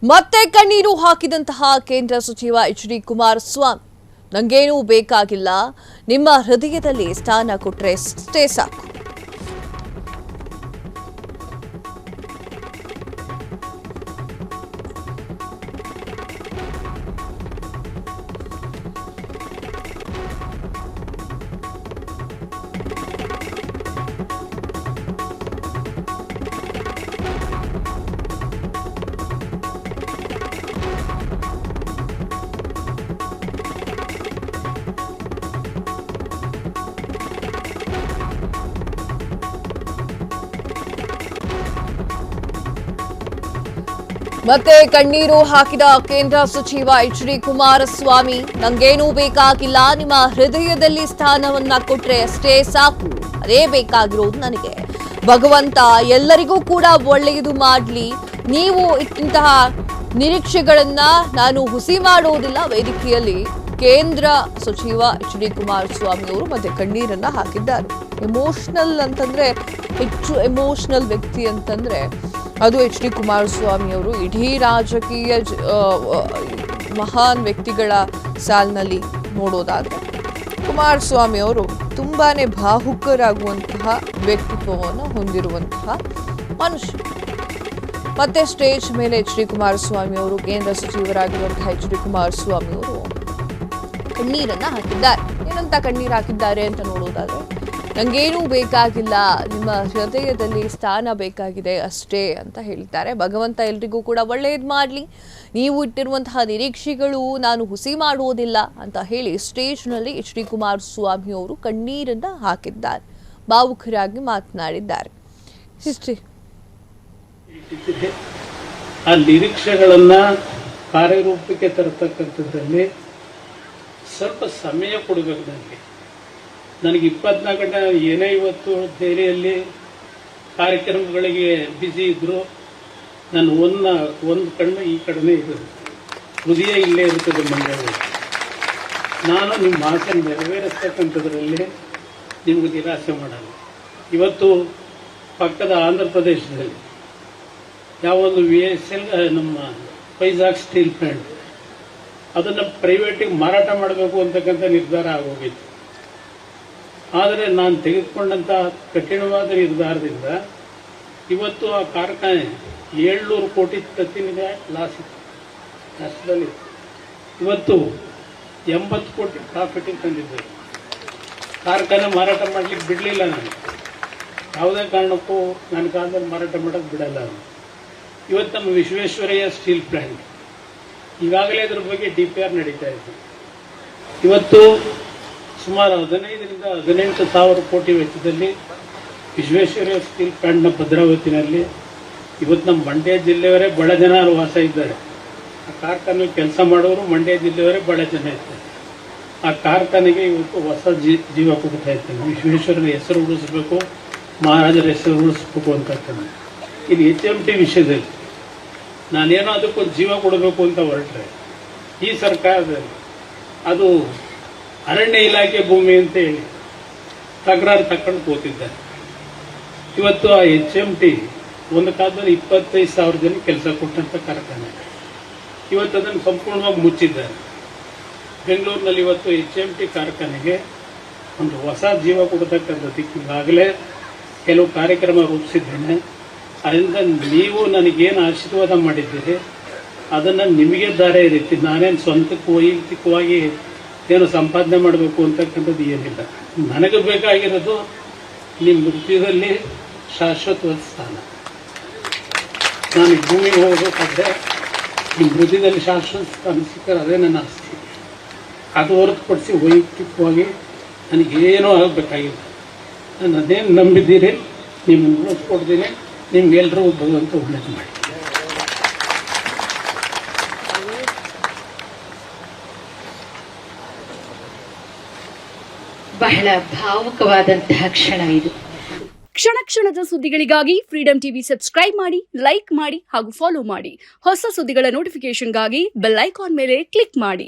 ಮತ್ತೆ ಕಣ್ಣೀರು ಹಾಕಿದಂತಹ ಕೇಂದ್ರ ಸಚಿವ ಎಚ್.ಡಿ. ಕುಮಾರಸ್ವಾಮಿ, ನಂಗೇನೂ ಬೇಕಾಗಿಲ್ಲ, ನಿಮ್ಮ ಹೃದಯದಲ್ಲಿ ಸ್ಥಾನ ಕೊಟ್ರೆ ಅಷ್ಟೇ ಸಾಕು. ಮತ್ತೆ ಕಣ್ಣೀರು ಹಾಕಿದ ಕೇಂದ್ರ ಸಚಿವ ಎಚ್.ಡಿ. ಕುಮಾರಸ್ವಾಮಿ, ನಂಗೇನೂ ಬೇಕಾಗಿಲ್ಲ, ನಿಮ್ಮ ಹೃದಯದಲ್ಲಿ ಸ್ಥಾನವನ್ನ ಕೊಟ್ರೆ ಅಷ್ಟೇ ಸಾಕು, ಅದೇ ಬೇಕಾಗಿರೋದು ನನಗೆ. ಭಗವಂತ ಎಲ್ಲರಿಗೂ ಕೂಡ ಒಳ್ಳೆಯದು ಮಾಡಲಿ. ನೀವು ಇಂತಹ ನಿರೀಕ್ಷೆಗಳನ್ನ ನಾನು ಹುಸಿ ಮಾಡೋದಿಲ್ಲ. ವೇದಿಕೆಯಲ್ಲಿ ಕೇಂದ್ರ ಸಚಿವ ಎಚ್.ಡಿ. ಕುಮಾರಸ್ವಾಮಿ ಅವರು ಮತ್ತೆ ಕಣ್ಣೀರನ್ನ ಹಾಕಿದ್ದಾರೆ. ಎಮೋಷನಲ್ ಅಂತಂದ್ರೆ, ಹೆಚ್ಚು ಎಮೋಷನಲ್ ವ್ಯಕ್ತಿ ಅಂತಂದ್ರೆ ಅದು ಎಚ್.ಡಿ. ಕುಮಾರಸ್ವಾಮಿ ಅವರು. ಇಡೀ ರಾಜಕೀಯ ಮಹಾನ್ ವ್ಯಕ್ತಿಗಳ ಸಾಲಿನಲ್ಲಿ ನೋಡೋದಾದ್ರೆ ಕುಮಾರಸ್ವಾಮಿ ಅವರು ತುಂಬಾನೇ ಭಾವುಕರಾಗುವಂತಹ ವ್ಯಕ್ತಿತ್ವವನ್ನು ಹೊಂದಿರುವಂತಹ ಮನುಷ್ಯ. ಮತ್ತೆ ಸ್ಟೇಜ್ ಮೇಲೆ ಎಚ್.ಡಿ. ಕುಮಾರಸ್ವಾಮಿ ಅವರು, ಕೇಂದ್ರ ಸಚಿವರಾಗಿರುವಂತಹ ಎಚ್.ಡಿ. ಕುಮಾರಸ್ವಾಮಿ ಅವರು ಕಣ್ಣೀರನ್ನ ಹಾಕಿದ್ದಾರೆ. ಏನಂತ ಕಣ್ಣೀರು ಹಾಕಿದ್ದಾರೆ ಅಂತ ನೋಡೋದಾದ್ರೆ, ನಂಗೇನೂ ಬೇಕಾಗಿಲ್ಲ, ನಿಮ್ಮ ಹೃದಯದಲ್ಲಿ ಸ್ಥಾನ ಬೇಕಾಗಿದೆ ಅಷ್ಟೇ ಅಂತ ಹೇಳಿದ್ದಾರೆ. ಭಗವಂತ ಎಲ್ರಿಗೂ ಕೂಡ ಒಳ್ಳೆಯದು ಮಾಡಲಿ. ನೀವು ಇಟ್ಟಿರುವಂತಹ ನಿರೀಕ್ಷೆಗಳು ನಾನು ಹುಸಿ ಮಾಡುವುದಿಲ್ಲ ಅಂತ ಹೇಳಿ ಸ್ಟೇಜ್ನಲ್ಲಿ ಎಚ್.ಡಿ. ಕುಮಾರಸ್ವಾಮಿ ಅವರು ಕಣ್ಣೀರನ್ನ ಹಾಕಿದ್ದಾರೆ, ಭಾವುಕರಾಗಿ ಮಾತನಾಡಿದ್ದಾರೆ. ಆ ನಿರೀಕ್ಷೆಗಳನ್ನ ಕಾರ್ಯರೂಪಕ್ಕೆ ತರತಕ್ಕಂಥದ್ರಲ್ಲಿ ಸ್ವಲ್ಪ ಸಮಯ ಕೊಡಬೇಕು. ನನಗೆ 24 ಗಂಟೆ ಏನೇ ಇವತ್ತು ದೆಹಲಿಯಲ್ಲಿ ಕಾರ್ಯಕ್ರಮಗಳಿಗೆ ಬ್ಯುಸಿ ಇದ್ರು, ನಾನು ಒಂದು ಕಣ್ಣು ಈ ಕಡೆನೇ ಇರೋದು, ಹೃದಯ ಇಲ್ಲೇ ಇರ್ತದೆ ಮಂಡ್ಯದಲ್ಲಿ. ನಾನು ನಿಮ್ಮ ಆಸೆ ನೆರವೇರಿಸ್ತಕ್ಕಂಥದ್ರಲ್ಲಿ ನಿಮಗೆ ನಿರಾಸೆ ಮಾಡಲ್ಲ. ಇವತ್ತು ಪಕ್ಕದ ಆಂಧ್ರ ಪ್ರದೇಶದಲ್ಲಿ ಯಾವೊಂದು VSL ನಮ್ಮ ವೈಜಾಗ್ ಸ್ಟೀಲ್ ಪ್ಲಾಂಟ್ ಅದನ್ನು ಪ್ರೈವೇಟಿಗೆ ಮಾರಾಟ ಮಾಡಬೇಕು ಅಂತಕ್ಕಂಥ ನಿರ್ಧಾರ ಆಗೋಗಿತ್ತು. ಆದರೆ ನಾನು ತೆಗೆದುಕೊಂಡಂಥ ಕಠಿಣವಾದ ನಿರ್ಧಾರದಿಂದ ಇವತ್ತು ಆ ಕಾರ್ಖಾನೆ 700 ಕೋಟಿ ತತ್ತಿನಿಂದ ಲಾಸ್ ಇತ್ತು, ನಷ್ಟದಲ್ಲಿ. ಇವತ್ತು 80 ಕೋಟಿ ಪ್ರಾಫಿಟಿಗೆ ತಂದಿದ್ದಾರೆ. ಕಾರ್ಖಾನೆ ಮಾರಾಟ ಮಾಡಲಿಕ್ಕೆ ಬಿಡಲಿಲ್ಲ. ನಾನು ಯಾವುದೇ ಕಾರಣಕ್ಕೂ ನನ್ನ ಕಾಲದಲ್ಲಿ ಮಾರಾಟ ಮಾಡೋಕ್ಕೆ ಬಿಡಲ್ಲ. ಇವತ್ತು ನಮ್ಮ ವಿಶ್ವೇಶ್ವರಯ್ಯ ಸ್ಟೀಲ್ ಪ್ಲಾಂಟ್ ಈಗಾಗಲೇ ಅದ್ರ ಬಗ್ಗೆ DPR ನಡೀತಾ ಇದೆ. ಇವತ್ತು ಸುಮಾರು 15,000 ರಿಂದ 18,000 ಕೋಟಿ ವೆಚ್ಚದಲ್ಲಿ ವಿಶ್ವೇಶ್ವರಯ್ಯ ಸ್ಟೀಲ್ ಪ್ಲಾಂಟ್ನ ಭದ್ರಾವತಿನಲ್ಲಿ ಇವತ್ತು ನಮ್ಮ ಮಂಡ್ಯ ಜಿಲ್ಲೆಯವರೇ ಬಹಳ ಜನ ವಾಸ ಇದ್ದಾರೆ. ಆ ಕಾರ್ಖಾನೆ ಕೆಲಸ ಮಾಡೋರು ಮಂಡ್ಯ ಜಿಲ್ಲೆಯವರೇ ಬಹಳ ಜನ ಇದ್ದಾರೆ. ಆ ಕಾರ್ಖಾನೆಗೆ ಇವತ್ತು ಹೊಸ ಜೀವ ಕೊಡ್ತಾ ಇದ್ದೇನೆ. ವಿಶ್ವೇಶ್ವರನ ಹೆಸರು ಉಳಿಸ್ಬೇಕು, ಮಹಾರಾಜರ ಹೆಸರು ಉಳಿಸ್ಬೇಕು ಅಂತಕ್ಕಂಥ ಇದು HMT ವಿಷಯದಲ್ಲಿ ನಾನೇನೋ ಅದಕ್ಕೊಂದು ಜೀವ ಕೊಡಬೇಕು ಅಂತ ಹೊರಟ್ರೆ ಈ ಸರ್ಕಾರದಲ್ಲಿ ಅದು ಅರಣ್ಯ ಇಲಾಖೆ ಭೂಮಿ ಅಂತ ಹೇಳಿ ತಕರಾರು ತಕೊಂಡು ಕೂತಿದ್ದಾರೆ. ಇವತ್ತು ಆ HMT ಒಂದು ಕಾಲದಲ್ಲಿ 25,000 ಜನ ಕೆಲಸ ಕೊಟ್ಟಂತ ಕಾರ್ಖಾನೆ ಇವತ್ತು ಅದನ್ನು ಸಂಪೂರ್ಣವಾಗಿ ಮುಚ್ಚಿದ್ದಾರೆ. ಬೆಂಗಳೂರಿನಲ್ಲಿ ಇವತ್ತು HMT ಕಾರ್ಖಾನೆಗೆ ಒಂದು ಹೊಸ ಜೀವ ಕೊಡತಕ್ಕಂಥದ್ದಕ್ಕೆ ಈಗಾಗಲೇ ಕೆಲವು ಕಾರ್ಯಕ್ರಮ ರೂಪಿಸಿದ್ದೇನೆ. ಅದರಿಂದ ನೀವು ನನಗೇನು ಆಶೀರ್ವಾದ ಮಾಡಿದ್ದೀರಿ ಅದನ್ನು ನಿಮಗೆ ದಾರಿ ಇರುತ್ತೆ. ನಾನೇನು ಸ್ವಂತಕ್ಕೆ ವೈಯಕ್ತಿಕವಾಗಿ ಏನು ಸಂಪಾದನೆ ಮಾಡಬೇಕು ಅಂತಕ್ಕಂಥದ್ದು ಏನಿಲ್ಲ. ನನಗೆ ಬೇಕಾಗಿರೋದು ನಿಮ್ಮ ಹೃದಯದಲ್ಲಿ ಶಾಶ್ವತವಾದ ಸ್ಥಾನ. ನಾನು ಭೂಮಿಗೆ ಹೋಗಬೇಕಾದ್ರೆ ನಿಮ್ಮ ಹೃದಯದಲ್ಲಿ ಶಾಶ್ವತ ಸ್ಥಾನ ಸಿಕ್ಕರೆ ಅದೇ ನನ್ನ ಆಸ್ತಿ. ಅದು ಹೊರತುಪಡಿಸಿ ವೈಯಕ್ತಿಕವಾಗಿ ನನಗೇನೂ ಆಗಬೇಕಾಗಿಲ್ಲ. ನಾನು ಅದೇನು ನಂಬಿದ್ದೀರಿ, ನಿಮ್ಮನ್ನು ಉಳಿಸ್ಕೊಡ್ತೀನಿ. ನಿಮ್ಗೆಲ್ರಿಗೂ ಭಗವಂತ ಒಳ್ಳೇದು ಮಾಡಿ. ಬಹಳ ಭಾವುಕವಾದಂತಹ ಕ್ಷಣ ಇದು. ಕ್ಷಣ ಕ್ಷಣದ ಸುದ್ದಿಗಳಿಗಾಗಿ ಫ್ರೀಡಂ ಟಿವಿ ಸಬ್ಸ್ಕ್ರೈಬ್ ಮಾಡಿ, ಲೈಕ್ ಮಾಡಿ ಹಾಗೂ ಫಾಲೋ ಮಾಡಿ. ಹೊಸ ಸುದ್ದಿಗಳ ನೋಟಿಫಿಕೇಶನ್ಗಾಗಿ ಬೆಲ್ ಐಕಾನ್ ಮೇಲೆ ಕ್ಲಿಕ್ ಮಾಡಿ.